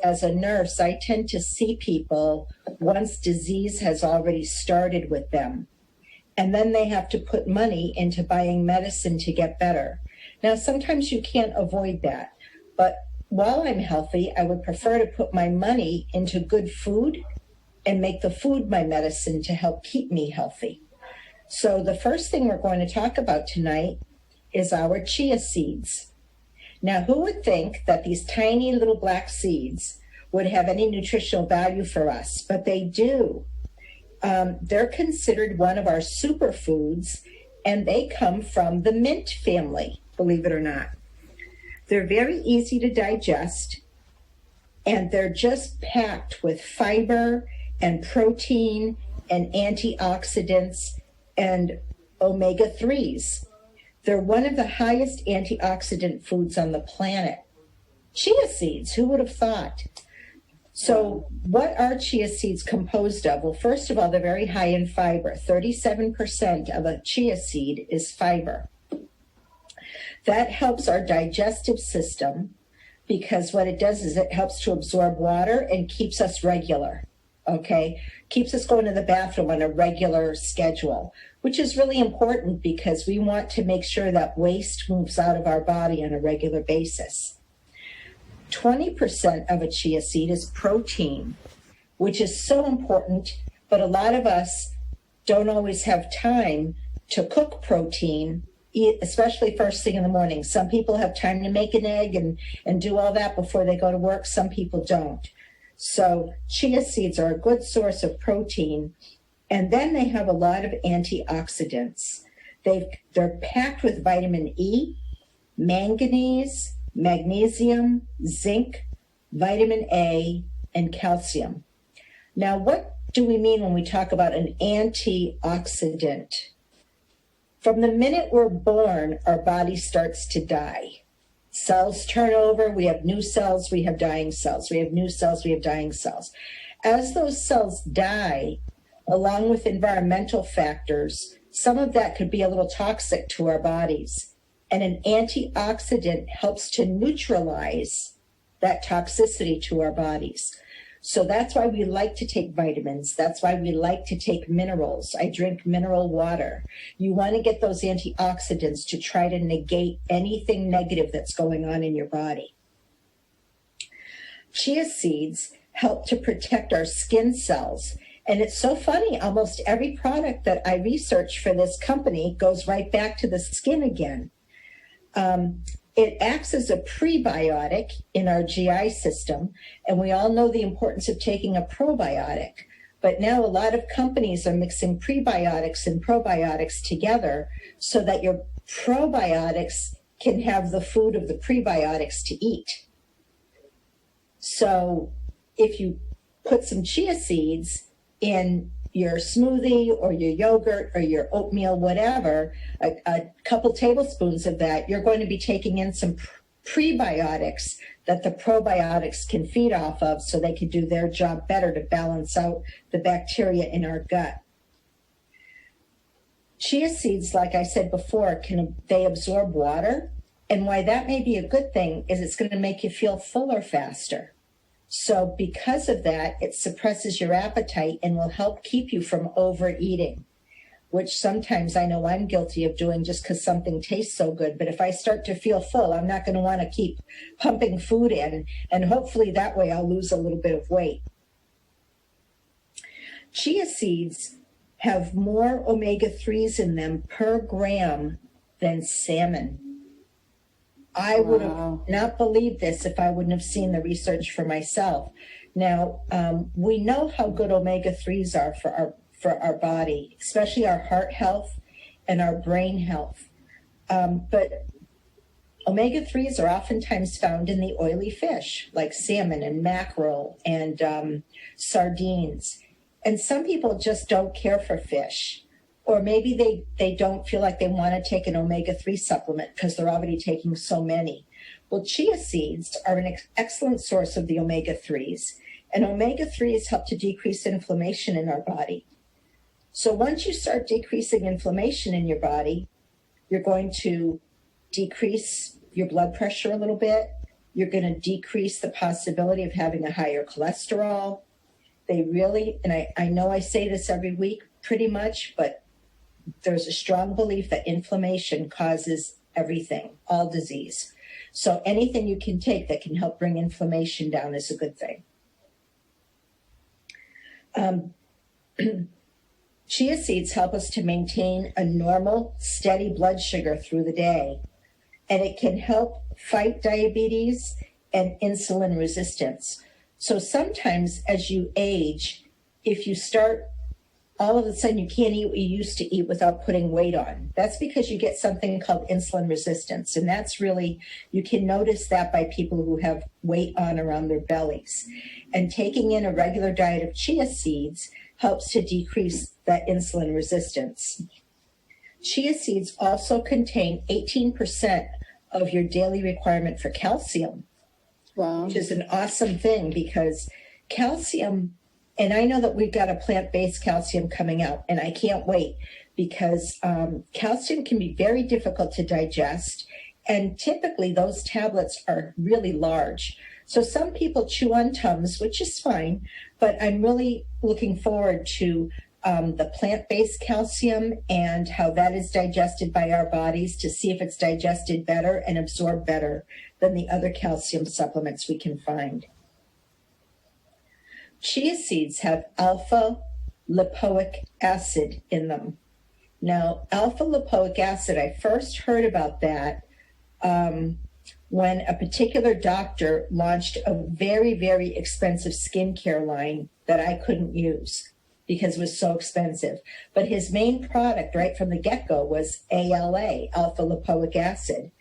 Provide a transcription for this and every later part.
As a nurse, I tend to see people once disease has already started with them, and then they have to put money into buying medicine to get better. Now, sometimes you can't avoid that, but while I'm healthy, I would prefer to put my money into good food and make the food my medicine to help keep me healthy. So the first thing we're going to talk about tonight is our chia seeds. Now, who would think that these tiny little black seeds would have any nutritional value for us? But they do. They're considered one of our superfoods, and they come from the mint family, believe it or not. They're very easy to digest, and they're just packed with fiber and protein and antioxidants and omega-3s. They're one of the highest antioxidant foods on the planet. Chia seeds, who would have thought? So what are chia seeds composed of? Well, first of all, they're very high in fiber. 37% of a chia seed is fiber. That helps our digestive system because what it does is it helps to absorb water and keeps us regular, okay? Keeps us going to the bathroom on a regular schedule, which is really important because we want to make sure that waste moves out of our body on a regular basis. 20% of a chia seed is protein, which is so important, but a lot of us don't always have time to cook protein, especially first thing in the morning. Some people have time to make an egg and do all that before they go to work. Some people don't. So chia seeds are a good source of protein, and then they have a lot of antioxidants. They're packed with vitamin E, manganese, magnesium, zinc, vitamin A, and calcium. Now, what do we mean when we talk about an antioxidant? From the minute we're born, our body starts to die. Cells turn over, we have new cells, we have dying cells. We have new cells, we have dying cells. As those cells die, along with environmental factors, some of that could be a little toxic to our bodies. And an antioxidant helps to neutralize that toxicity to our bodies. So that's why we like to take vitamins. That's why we like to take minerals. I drink mineral water. You want to get those antioxidants to try to negate anything negative that's going on in your body. Chia seeds help to protect our skin cells. And it's so funny, almost every product that I research for this company goes right back to the skin again. It acts as a prebiotic in our GI system, and we all know the importance of taking a probiotic. But now a lot of companies are mixing prebiotics and probiotics together so that your probiotics can have the food of the prebiotics to eat. So if you put some chia seeds in your smoothie or your yogurt or your oatmeal, whatever, a couple tablespoons of that, you're going to be taking in some prebiotics that the probiotics can feed off of so they can do their job better to balance out the bacteria in our gut. Chia seeds, like I said before, they absorb water, and why that may be a good thing is it's going to make you feel fuller faster. So because of that, it suppresses your appetite and will help keep you from overeating, which sometimes I know I'm guilty of doing just because something tastes so good. But if I start to feel full, I'm not going to want to keep pumping food in, and hopefully that way I'll lose a little bit of weight. Chia seeds have more omega-3s in them per gram than salmon. I would have not believed this if I wouldn't have seen the research for myself. Now, we know how good omega-3s are for our body, especially our heart health and our brain health. But omega-3s are oftentimes found in the oily fish, like salmon and mackerel and sardines. And some people just don't care for fish. Or maybe they don't feel like they want to take an omega-3 supplement because they're already taking so many. Well, chia seeds are an excellent source of the omega-3s, and omega-3s help to decrease inflammation in our body. So once you start decreasing inflammation in your body, you're going to decrease your blood pressure a little bit. You're going to decrease the possibility of having a higher cholesterol. They really, and I know I say this every week pretty much, but there's a strong belief that inflammation causes everything, all disease. So anything you can take that can help bring inflammation down is a good thing. Chia seeds help us to maintain a normal, steady blood sugar through the day, and it can help fight diabetes and insulin resistance. So sometimes as you age, if you start, all of a sudden you can't eat what you used to eat without putting weight on. That's because you get something called insulin resistance. And that's really, you can notice that by people who have weight on around their bellies. And taking in a regular diet of chia seeds helps to decrease that insulin resistance. Chia seeds also contain 18% of your daily requirement for calcium. Wow. Which is an awesome thing because calcium, and I know that we've got a plant-based calcium coming out, and I can't wait because calcium can be very difficult to digest, and typically those tablets are really large. So some people chew on Tums, which is fine, but I'm really looking forward to the plant-based calcium and how that is digested by our bodies to see if it's digested better and absorbed better than the other calcium supplements we can find. Chia seeds have alpha lipoic acid in them. Now, alpha lipoic acid, I first heard about that when a particular doctor launched a very, very expensive skincare line that I couldn't use because it was so expensive. But his main product right from the get-go was ALA, alpha lipoic acid.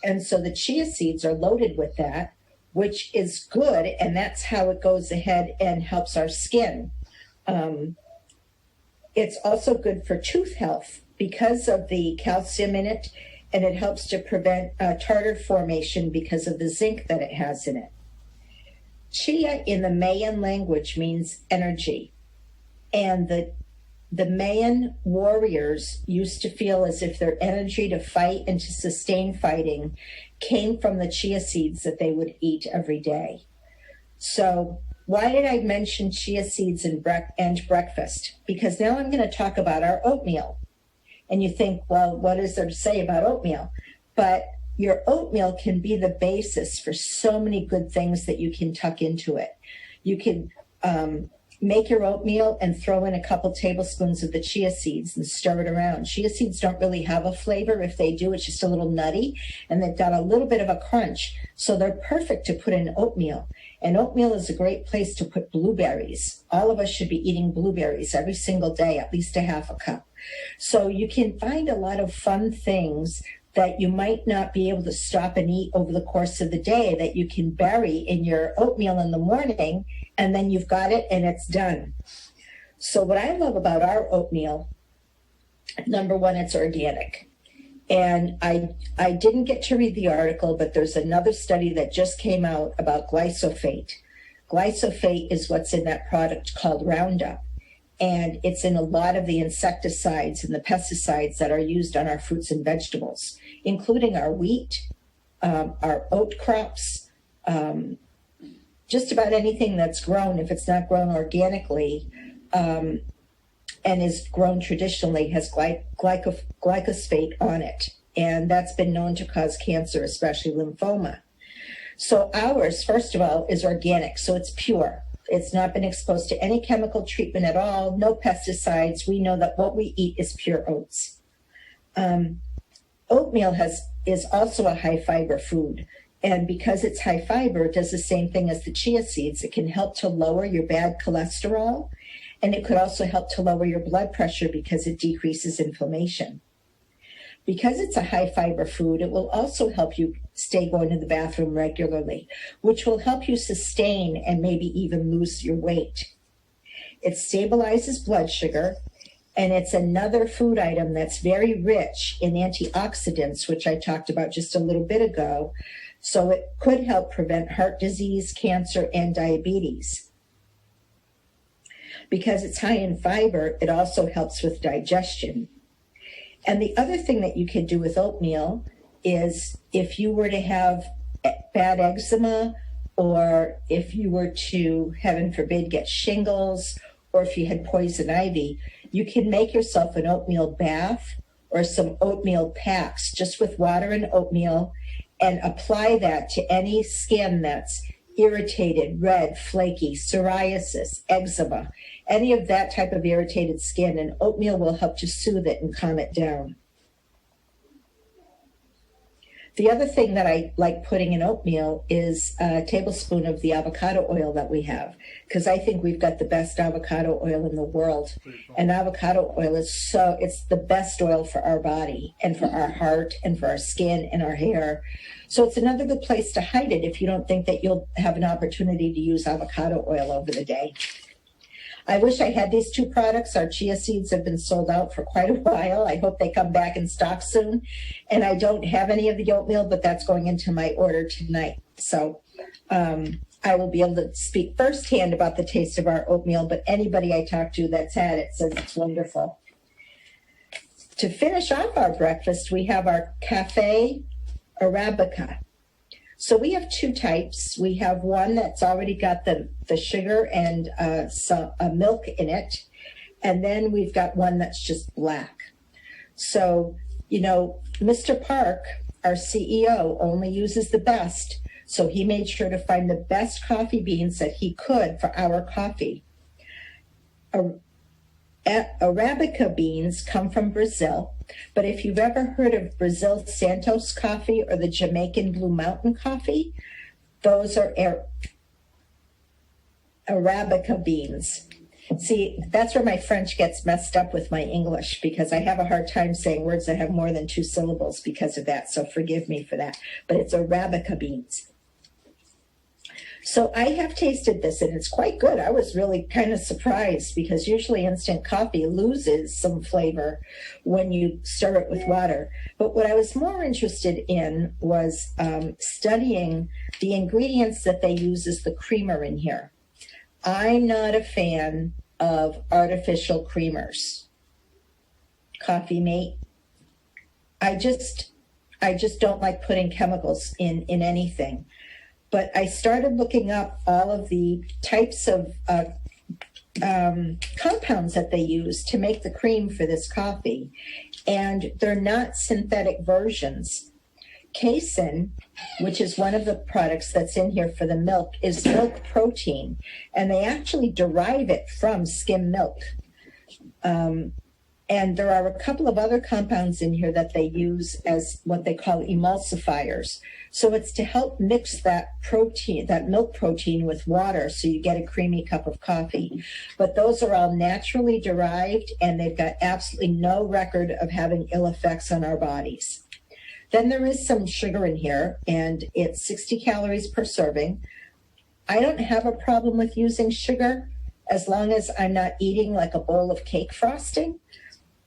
And so the chia seeds are loaded with that, which is good, and that's how it goes ahead and helps our skin. It's also good for tooth health because of the calcium in it, and it helps to prevent tartar formation because of the zinc that it has in it. Chia in the Mayan language means energy, and the Mayan warriors used to feel as if their energy to fight and to sustain fighting came from the chia seeds that they would eat every day. So why did I mention chia seeds and breakfast? Because now I'm going to talk about our oatmeal. And you think, well, what is there to say about oatmeal? But your oatmeal can be the basis for so many good things that you can tuck into it. You can make your oatmeal and throw in a couple tablespoons of the chia seeds and stir it around. Chia seeds don't really have a flavor. If they do, it's just a little nutty, and they've got a little bit of a crunch. So they're perfect to put in oatmeal. And oatmeal is a great place to put blueberries. All of us should be eating blueberries every single day, at least a half a cup. So you can find a lot of fun things that you might not be able to stop and eat over the course of the day that you can bury in your oatmeal in the morning, and then you've got it and it's done. So what I love about our oatmeal, number one, it's organic. And I didn't get to read the article, but there's another study that just came out about glyphosate. Glyphosate is what's in that product called Roundup. And it's in a lot of the insecticides and the pesticides that are used on our fruits and vegetables, including our wheat, our oat crops, just about anything that's grown, if it's not grown organically and is grown traditionally, has glyphosate on it. And that's been known to cause cancer, especially lymphoma. So ours, first of all, is organic, so it's pure. It's not been exposed to any chemical treatment at all, no pesticides. We know that what we eat is pure oats. Oatmeal is also a high fiber food. And because it's high fiber, it does the same thing as the chia seeds. It can help to lower your bad cholesterol, and it could also help to lower your blood pressure because it decreases inflammation. Because it's a high fiber food, it will also help you stay going to the bathroom regularly, which will help you sustain and maybe even lose your weight. It stabilizes blood sugar, and it's another food item that's very rich in antioxidants, which I talked about just a little bit ago. So it could help prevent heart disease, cancer, and diabetes. Because it's high in fiber, it also helps with digestion. And the other thing that you can do with oatmeal is if you were to have bad eczema, or if you were to, heaven forbid, get shingles, or if you had poison ivy, you can make yourself an oatmeal bath or some oatmeal packs just with water and oatmeal, and apply that to any skin that's irritated, red, flaky, psoriasis, eczema, any of that type of irritated skin, and oatmeal will help to soothe it and calm it down. The other thing that I like putting in oatmeal is a tablespoon of the avocado oil that we have, because I think we've got the best avocado oil in the world. And avocado oil is it's the best oil for our body and for our heart and for our skin and our hair. So it's another good place to hide it if you don't think that you'll have an opportunity to use avocado oil over the day. I wish I had these two products. Our chia seeds have been sold out for quite a while. I hope they come back in stock soon. And I don't have any of the oatmeal, but that's going into my order tonight. So I will be able to speak firsthand about the taste of our oatmeal, but anybody I talk to that's had it says it's wonderful. To finish off our breakfast, we have our Cafe Arabica. So we have two types. We have one that's already got the sugar and some milk in it. And then we've got one that's just black. So, Mr. Park, our CEO, only uses the best. So he made sure to find the best coffee beans that he could for our coffee. Arabica beans come from Brazil, but if you've ever heard of Brazil Santos coffee or the Jamaican Blue Mountain coffee, those are Arabica beans. See, that's where my French gets messed up with my English, because I have a hard time saying words that have more than two syllables because of that, so forgive me for that. But it's Arabica beans. So I have tasted this, and it's quite good. I was really kind of surprised, because usually instant coffee loses some flavor when you stir it with water. But what I was more interested in was studying the ingredients that they use as the creamer in here. I'm not a fan of artificial creamers. Coffee mate. I just don't like putting chemicals in anything. But I started looking up all of the types of compounds that they use to make the cream for this coffee, and they're not synthetic versions. Casein, which is one of the products that's in here for the milk, is milk protein, and they actually derive it from skim milk. And there are a couple of other compounds in here that they use as what they call emulsifiers. So it's to help mix that protein, that milk protein, with water so you get a creamy cup of coffee. But those are all naturally derived, and they've got absolutely no record of having ill effects on our bodies. Then there is some sugar in here, and it's 60 calories per serving. I don't have a problem with using sugar as long as I'm not eating like a bowl of cake frosting.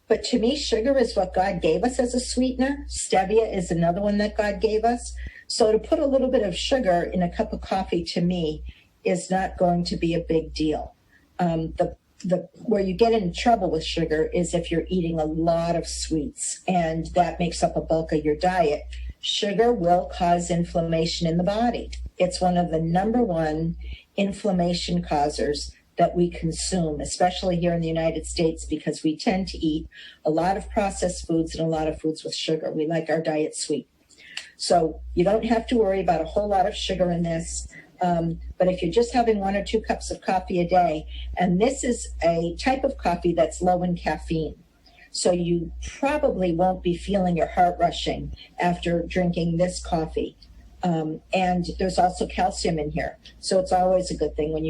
But to me, sugar is what God gave us as a sweetener. Stevia is another one that God gave us. So to put a little bit of sugar in a cup of coffee, to me, is not going to be a big deal. Where you get in trouble with sugar is if you're eating a lot of sweets, and that makes up a bulk of your diet. Sugar will cause inflammation in the body. It's one of the number one inflammation causers that we consume, especially here in the United States, because we tend to eat a lot of processed foods and a lot of foods with sugar. We like our diet sweet. So you don't have to worry about a whole lot of sugar in this. But if you're just having 1 or 2 cups of coffee a day, and this is a type of coffee that's low in caffeine, so you probably won't be feeling your heart rushing after drinking this coffee. And there's also calcium in here. So it's always a good thing when you